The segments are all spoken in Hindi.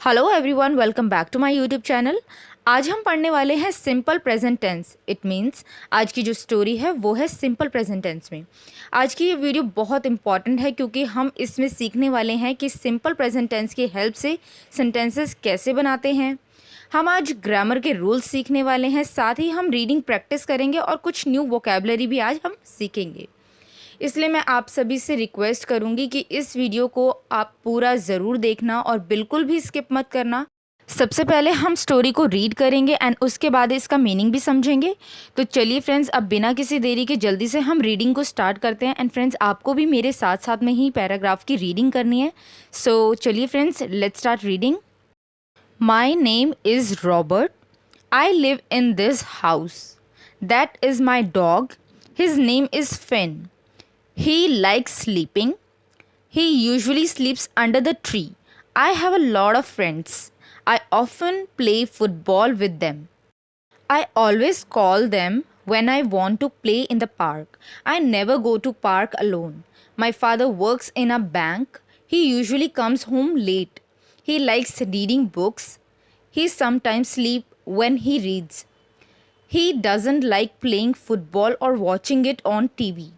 Hello everyone, welcome back to my YouTube channel. आज हम पढ़ने वाले हैं simple present tense. It means आज की जो स्टोरी है वो है सिंपल प्रेजेंट टेंस में। आज की ये वीडियो बहुत इंपॉर्टेंट है क्योंकि हम इसमें सीखने वाले हैं कि सिंपल प्रेजेंट टेंस की हेल्प से सेंटेंसेस कैसे बनाते हैं। हम आज ग्रामर के रूल्स सीखने वाले हैं, साथ ही हम रीडिंग प्रैक्टिस करेंगे और कुछ न्यू वोकेबलरी भी आज हम सीखेंगे। इसलिए मैं आप सभी से रिक्वेस्ट करूंगी कि इस वीडियो को आप पूरा ज़रूर देखना और बिल्कुल भी स्किप मत करना। सबसे पहले हम स्टोरी को रीड करेंगे एंड उसके बाद इसका मीनिंग भी समझेंगे। तो चलिए फ्रेंड्स, अब बिना किसी देरी के जल्दी से हम रीडिंग को स्टार्ट करते हैं। एंड फ्रेंड्स, आपको भी मेरे साथ साथ में ही पैराग्राफ की रीडिंग करनी है। सो चलिए friends, let's start reading. My name is Robert. I live in this house. That is my dog. His name is Finn. He likes sleeping. He usually sleeps under the tree. I have a lot of friends. I often play football with them. I always call them when I want to play in the park. I never go to park alone. My father works in a bank. He usually comes home late. He likes reading books. He sometimes sleeps when he reads. He doesn't like playing football or watching it on TV.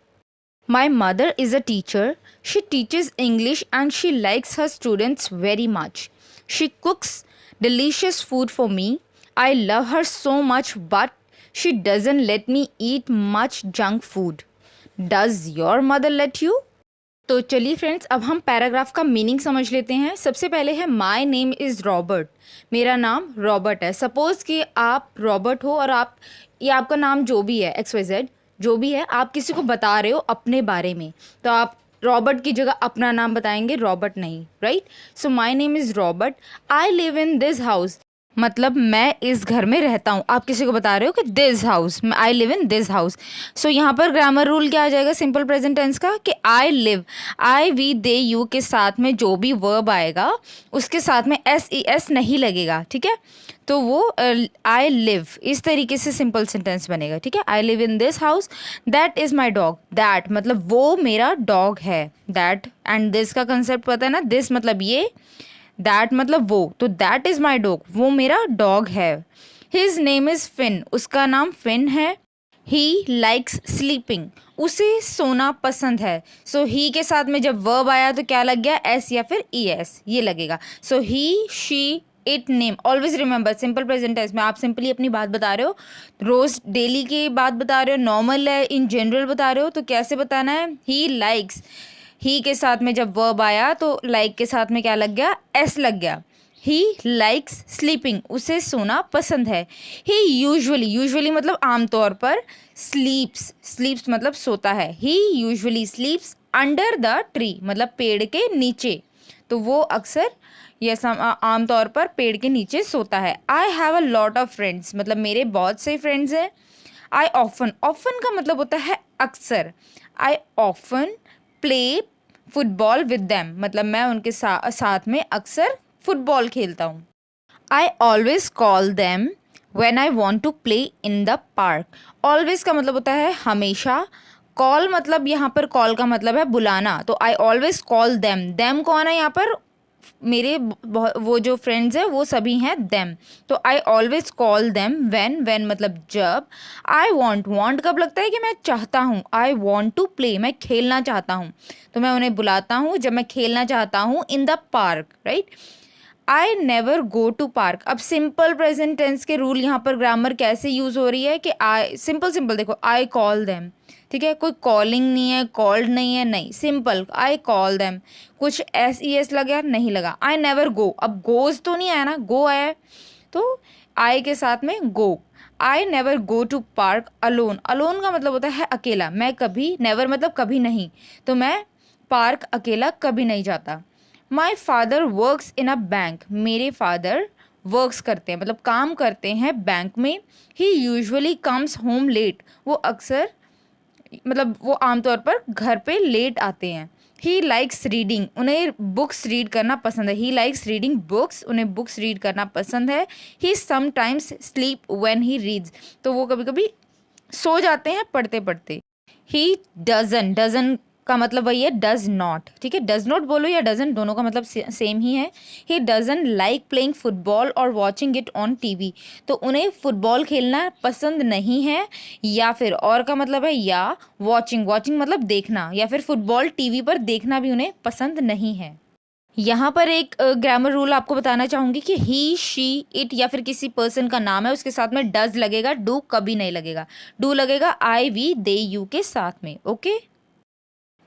My mother is a teacher. She teaches English and she likes her students very much. She cooks delicious food for me. I love her so much, but she doesn't let me eat much junk food. Does your mother let you? तो चलिए फ्रेंड्स, अब हम पैराग्राफ का मीनिंग समझ लेते हैं। सबसे पहले है माई नेम इज़ रॉबर्ट। मेरा नाम रॉबर्ट है। सपोज़ कि आप रॉबर्ट हो और आप या आपका नाम जो भी है XYZ जो भी है, आप किसी को बता रहे हो अपने बारे में, तो आप रॉबर्ट की जगह अपना नाम बताएंगे, रॉबर्ट नहीं, right. So my name is Robert. I live in this house, मतलब मैं इस घर में रहता हूँ। आप किसी को बता रहे हो कि this house, I live in this house. So यहाँ पर ग्रामर रूल क्या आ जाएगा सिंपल प्रेजेंट टेंस का कि I live, I we they you के साथ में जो भी वर्ब आएगा उसके साथ में SES नहीं लगेगा, ठीक है। तो वो आई लिव इस तरीके से सिंपल सेंटेंस बनेगा, ठीक है। आई live in this house. That is my dog. That मतलब वो मेरा डॉग है। दैट एंड दिस का कंसेप्ट पता है ना, दिस मतलब ये, दैट मतलब वो, तो दैट इज़ माई डॉग, वो मेरा डॉग है। हिज नेम इज़ फिन, उसका नाम फिन है। ही लाइक्स स्लीपिंग, उसे सोना पसंद है। सो ही के साथ में जब वर्ब आया तो क्या लग गया, एस या फिर ES ये लगेगा। So he, she, it, name. Always remember simple present tense में आप सिंपली अपनी बात बता रहे हो, रोज डेली की बात बता रहे हो, नॉर्मल है, इन जनरल बता रहे हो, तो कैसे बताना है। ही लाइक्स, ही के साथ में जब वर्ब आया तो लाइक के साथ में क्या लग गया, एस लग गया। ही लाइक्स स्लीपिंग, उसे सोना पसंद है। ही यूजुअली, यूजुअली मतलब आमतौर पर, स्लीप्स, स्लीप्स मतलब सोता है। He usually sleeps under the tree, मतलब पेड़ के नीचे, तो वो अक्सर या आमतौर पर पेड़ के नीचे सोता है। I have a lot of friends, मतलब मेरे बहुत से फ्रेंड्स हैं। आई ऑफन, ऑफन का मतलब होता है अक्सर। I often play football with them, मतलब मैं उनके साथ में अक्सर फुटबॉल खेलता हूँ। I always call them when I want to play in the park. Always का मतलब होता है हमेशा। कॉल मतलब यहाँ पर कॉल का मतलब है बुलाना, तो आई ऑलवेज कॉल दैम। दैम कौन है यहाँ पर, मेरे वो जो फ्रेंड्स हैं वो सभी हैं देम। तो आई ऑलवेज कॉल देम व्हेन मतलब जब। आई वॉन्ट, वॉन्ट कब लगता है कि मैं चाहता हूँ। आई वॉन्ट टू प्ले, मैं खेलना चाहता हूँ, तो मैं उन्हें बुलाता हूँ जब मैं खेलना चाहता हूँ in the park, right. I never go to park. अब सिंपल प्रेजेंट टेंस के रूल यहाँ पर ग्रामर कैसे यूज़ हो रही है कि आई, सिंपल सिंपल देखो, आई कॉल देम, ठीक है, कोई कॉलिंग नहीं है, कॉल्ड नहीं है, नहीं, सिंपल आई कॉल देम। कुछ SES लगा नहीं लगा। आई नेवर गो, अब गोज तो नहीं आया ना, गो आया है, तो आई के साथ में go. I never go to park alone. Alone का मतलब होता है अकेला। मैं कभी, नेवर मतलब कभी नहीं, तो मैं पार्क अकेला कभी नहीं जाता। My father works in a bank, मेरे फादर वर्क्स करते हैं मतलब काम करते हैं बैंक में। ही यूजुअली कम्स होम लेट, वो अक्सर मतलब वो आमतौर पर घर पे लेट आते हैं। ही लाइक्स रीडिंग, उन्हें बुक्स रीड करना पसंद है। ही लाइक्स रीडिंग बुक्स, उन्हें बुक्स रीड करना पसंद है। He sometimes sleep when he reads, तो वो कभी कभी सो जाते हैं पढ़ते पढ़ते। ही डजन, डजन का मतलब वही है डज नॉट, ठीक है। डज नॉट बोलो या डजंट, दोनों का मतलब सेम ही है। He doesn't like playing football और वॉचिंग इट ऑन टीवी, तो उन्हें फुटबॉल खेलना पसंद नहीं है, या फिर और का मतलब है या वॉचिंग, वॉचिंग मतलब देखना, या फिर फुटबॉल टीवी पर देखना भी उन्हें पसंद नहीं है। यहाँ पर एक ग्रामर रूल आपको बताना चाहूँगी कि ही, शी, इट या फिर किसी पर्सन का नाम है उसके साथ में डज लगेगा, डू कभी नहीं लगेगा। डू लगेगा आई, वी, दे, यू के साथ में, okay.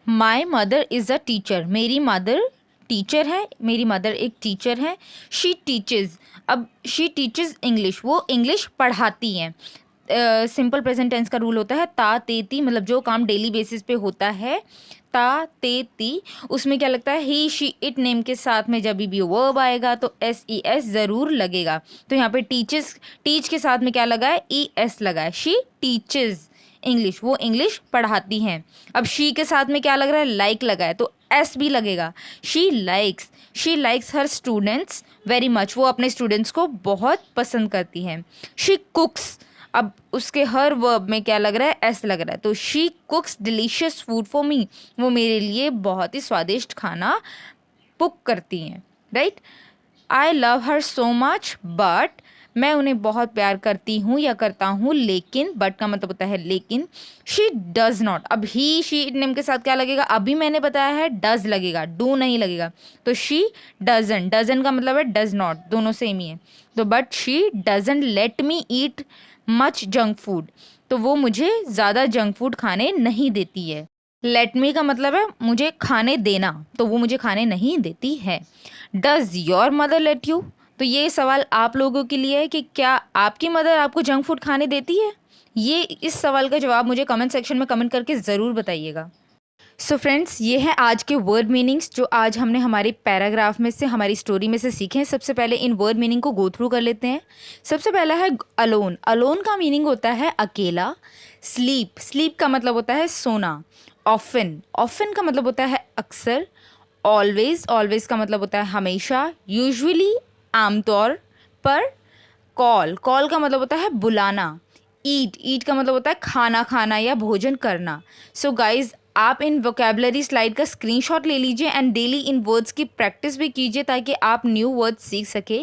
My mother is a teacher, मेरी मदर टीचर है, मेरी मदर एक टीचर है। शी टीचेज, अब शी टीचेज इंग्लिश, वो इंग्लिश पढ़ाती हैं। सिंपल प्रेजेंट टेंस का रूल होता है ता ते ती, मतलब जो काम डेली बेसिस पे होता है ता ते ती, उसमें क्या लगता है ही, शी, इट नेम के साथ में जब भी वर्ब आएगा तो एस ई एस ज़रूर लगेगा। तो यहाँ पे टीचेस, टीच के साथ में क्या लगा है, ई एस लगा है। शी टीचेज इंग्लिश, वो इंग्लिश पढ़ाती हैं। अब शी के साथ में क्या लग रहा है, लाइक लगा है, तो एस भी लगेगा। She likes her students very much, वो अपने स्टूडेंट्स को बहुत पसंद करती हैं। शी कुक्स, अब उसके हर वर्ब में क्या लग रहा है, एस लग रहा है, तो she कुक्स delicious food for me, वो मेरे लिए बहुत ही स्वादिष्ट खाना कुक करती हैं, right. I love her so much but, मैं उन्हें बहुत प्यार करती हूँ या करता हूँ लेकिन, बट का मतलब होता है लेकिन। शी डज नॉट, अब ही, शी नेम के साथ क्या लगेगा, अभी मैंने बताया है डज लगेगा, डू नहीं लगेगा। तो शी डजन, डजन का मतलब है डज नॉट, दोनों सेम ही है। तो but she doesn't let me eat much junk food, तो वो मुझे ज़्यादा जंक फूड खाने नहीं देती है। लेट मी का मतलब है मुझे खाने देना, तो वो मुझे खाने नहीं देती है। Does your mother let you, तो ये सवाल आप लोगों के लिए है कि क्या आपकी मदर आपको जंक फूड खाने देती है। ये इस सवाल का जवाब मुझे कमेंट सेक्शन में कमेंट करके ज़रूर बताइएगा। सो फ्रेंड्स, ये है आज के वर्ड मीनिंग्स जो आज हमने हमारे पैराग्राफ में से, हमारी स्टोरी में से सीखे हैं। सबसे पहले इन वर्ड मीनिंग को गो थ्रू कर लेते हैं। सबसे पहला है अलोन, अलोन का मीनिंग होता है अकेला। स्लीप, स्लीप का मतलब होता है सोना। ऑफन, ऑफन का मतलब होता है अक्सर। ऑलवेज, ऑलवेज का मतलब होता है हमेशा, यूजुअली आमतौर पर। कॉल, कॉल का मतलब होता है बुलाना। ईट, ईट का मतलब होता है खाना खाना या भोजन करना। सो गाइज, आप इन वोकेबलरी स्लाइड का स्क्रीनशॉट ले लीजिए एंड डेली इन वर्ड्स की प्रैक्टिस भी कीजिए ताकि आप न्यू वर्ड्स सीख सके।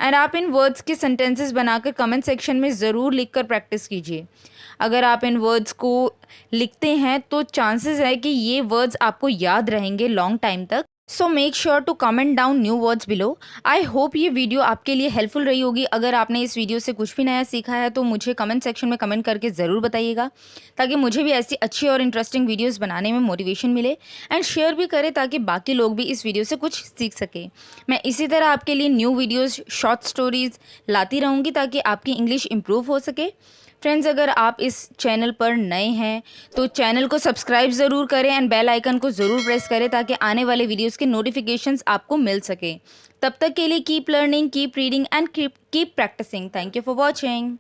एंड आप इन वर्ड्स के सेंटेंसेस बनाकर कमेंट सेक्शन में ज़रूर लिखकर प्रैक्टिस कीजिए। अगर आप इन वर्ड्स को लिखते हैं तो चांसेस है कि ये वर्ड्स आपको याद रहेंगे लॉन्ग टाइम तक। So make sure to comment down new words below. I hope ये वीडियो आपके लिए हेल्पफुल रही होगी। अगर आपने इस वीडियो से कुछ भी नया सीखा है तो मुझे कमेंट सेक्शन में कमेंट करके ज़रूर बताइएगा, ताकि मुझे भी ऐसी अच्छी और इंटरेस्टिंग वीडियोस बनाने में मोटिवेशन मिले। एंड शेयर भी करें ताकि बाकी लोग भी इस वीडियो से कुछ सीख सके। मैं इसी तरह आपके लिए न्यू वीडियोज़, शॉर्ट स्टोरीज़ लाती रहूँगी ताकि आपकी इंग्लिश इम्प्रूव हो सके। फ्रेंड्स, अगर आप इस चैनल पर नए हैं तो चैनल को सब्सक्राइब ज़रूर करें एंड बेल आइकन को ज़रूर प्रेस करें ताकि आने वाले वीडियोस के नोटिफिकेशंस आपको मिल सके। तब तक के लिए keep learning, keep reading and keep practising. Thank you for watching.